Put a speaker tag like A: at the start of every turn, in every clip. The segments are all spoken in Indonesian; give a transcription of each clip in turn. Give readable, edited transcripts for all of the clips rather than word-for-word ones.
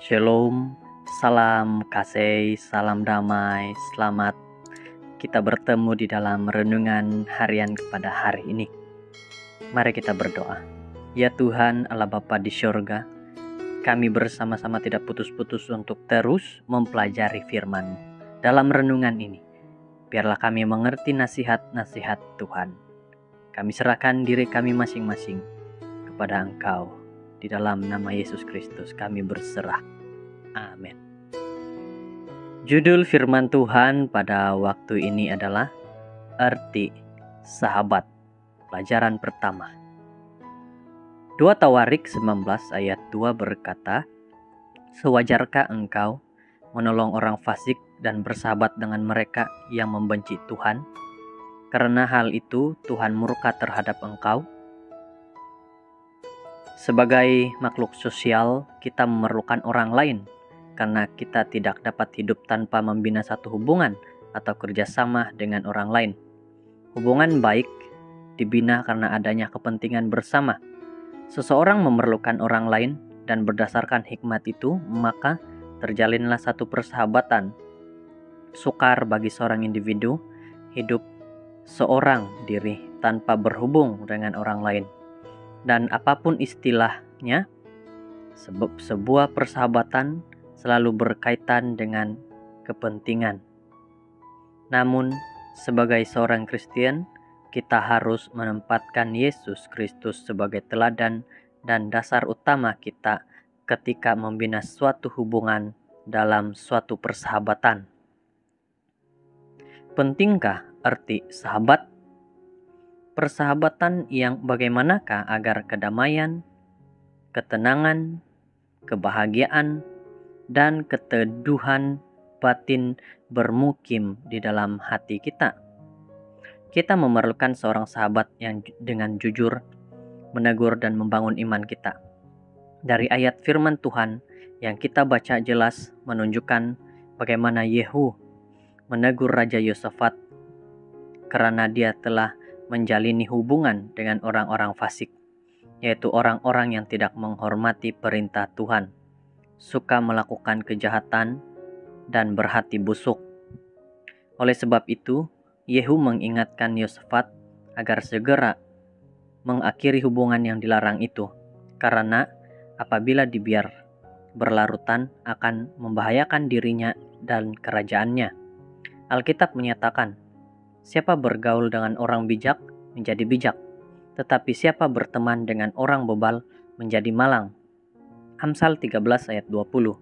A: Shalom, salam kasih, salam damai, selamat kita bertemu di dalam renungan harian kepada hari ini. Mari kita berdoa. Ya Tuhan Allah Bapa di syurga, kami bersama-sama tidak putus-putus untuk terus mempelajari firman-Mu. Dalam renungan ini, biarlah kami mengerti nasihat-nasihat Tuhan. Kami serahkan diri kami masing-masing kepada Engkau. Di dalam nama Yesus Kristus kami berserah. Amin. Judul firman Tuhan pada waktu ini adalah Arti Sahabat. Pelajaran pertama. 2 Tawarik 19 ayat 2 berkata, "Sewajarkah engkau menolong orang fasik dan bersahabat dengan mereka yang membenci Tuhan? Karena hal itu Tuhan murka terhadap engkau." Sebagai makhluk sosial, kita memerlukan orang lain karena kita tidak dapat hidup tanpa membina satu hubungan atau kerjasama dengan orang lain. Hubungan baik dibina karena adanya kepentingan bersama. Seseorang memerlukan orang lain dan berdasarkan hikmat itu, maka terjalinlah satu persahabatan. Sukar bagi seorang individu hidup seorang diri tanpa berhubung dengan orang lain. Dan apapun istilahnya, sebuah persahabatan selalu berkaitan dengan kepentingan. Namun, sebagai seorang Kristen, kita harus menempatkan Yesus Kristus sebagai teladan dan dasar utama kita ketika membina suatu hubungan dalam suatu persahabatan. Pentingkah arti sahabat? Persahabatan yang bagaimanakah agar kedamaian, ketenangan, kebahagiaan, dan keteduhan batin bermukim di dalam hati kita. Kita memerlukan seorang sahabat yang dengan jujur menegur dan membangun iman kita. Dari ayat firman Tuhan yang kita baca jelas menunjukkan bagaimana Yehu menegur Raja Yosafat karena dia telah menjalini hubungan dengan orang-orang fasik, yaitu orang-orang yang tidak menghormati perintah Tuhan, suka melakukan kejahatan, dan berhati busuk. Oleh sebab itu, Yehu mengingatkan Yosafat agar segera mengakhiri hubungan yang dilarang itu, karena apabila dibiar berlarutan akan membahayakan dirinya dan kerajaannya. Alkitab menyatakan, siapa bergaul dengan orang bijak menjadi bijak, tetapi siapa berteman dengan orang bebal menjadi malang. Amsal 13 ayat 20.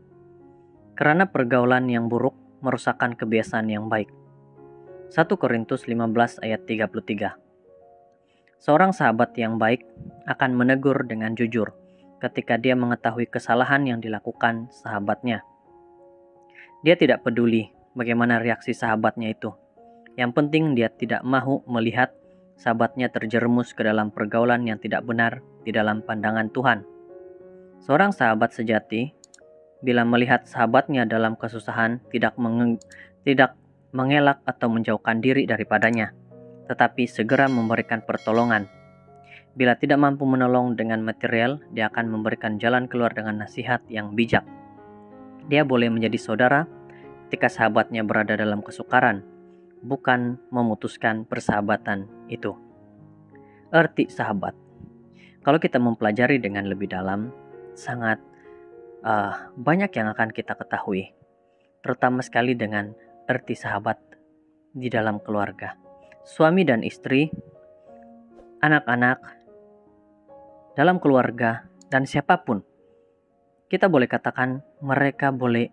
A: Karena pergaulan yang buruk merusakkan kebiasaan yang baik. 1 Korintus 15 ayat 33. Seorang sahabat yang baik akan menegur dengan jujur ketika dia mengetahui kesalahan yang dilakukan sahabatnya. Dia tidak peduli bagaimana reaksi sahabatnya itu. Yang penting dia tidak mahu melihat sahabatnya terjerumus ke dalam pergaulan yang tidak benar di dalam pandangan Tuhan. Seorang sahabat sejati, bila melihat sahabatnya dalam kesusahan, tidak mengelak atau menjauhkan diri daripadanya, tetapi segera memberikan pertolongan. Bila tidak mampu menolong dengan material, dia akan memberikan jalan keluar dengan nasihat yang bijak. Dia boleh menjadi saudara ketika sahabatnya berada dalam kesukaran, bukan memutuskan persahabatan itu. Arti sahabat. Kalau kita mempelajari dengan lebih dalam, sangat banyak yang akan kita ketahui, terutama sekali dengan arti sahabat di dalam keluarga. Suami dan istri, anak-anak, dalam keluarga, dan siapapun, kita boleh katakan mereka boleh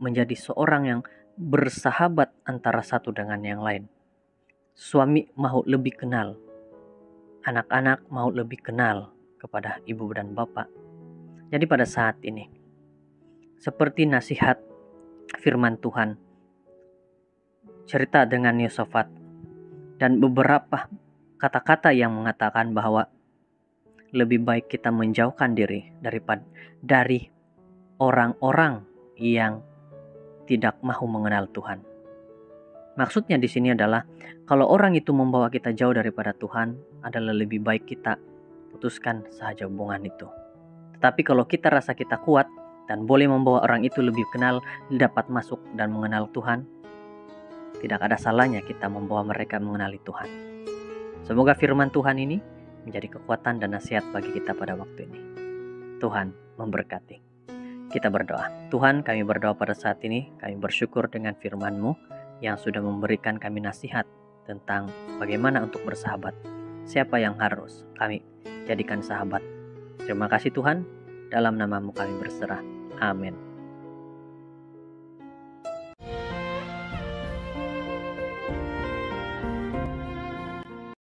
A: menjadi seorang yang bersahabat antara satu dengan yang lain. Suami mau lebih kenal, anak-anak mau lebih kenal kepada ibu dan bapak. Jadi pada saat ini, seperti nasihat firman Tuhan, cerita dengan Yosafat, dan beberapa kata-kata yang mengatakan bahwa lebih baik kita menjauhkan diri dari orang-orang yang tidak mahu mengenal Tuhan. Maksudnya di sini adalah kalau orang itu membawa kita jauh daripada Tuhan, adalah lebih baik kita putuskan saja hubungan itu. Tetapi kalau kita rasa kita kuat dan boleh membawa orang itu lebih kenal, dapat masuk dan mengenal Tuhan, tidak ada salahnya kita membawa mereka mengenali Tuhan. Semoga firman Tuhan ini menjadi kekuatan dan nasihat bagi kita pada waktu ini. Tuhan memberkati. Kita berdoa. Tuhan, kami berdoa pada saat ini, kami bersyukur dengan firman-Mu yang sudah memberikan kami nasihat tentang bagaimana untuk bersahabat. Siapa yang harus kami jadikan sahabat. Terima kasih Tuhan, dalam nama-Mu kami berserah. Amin.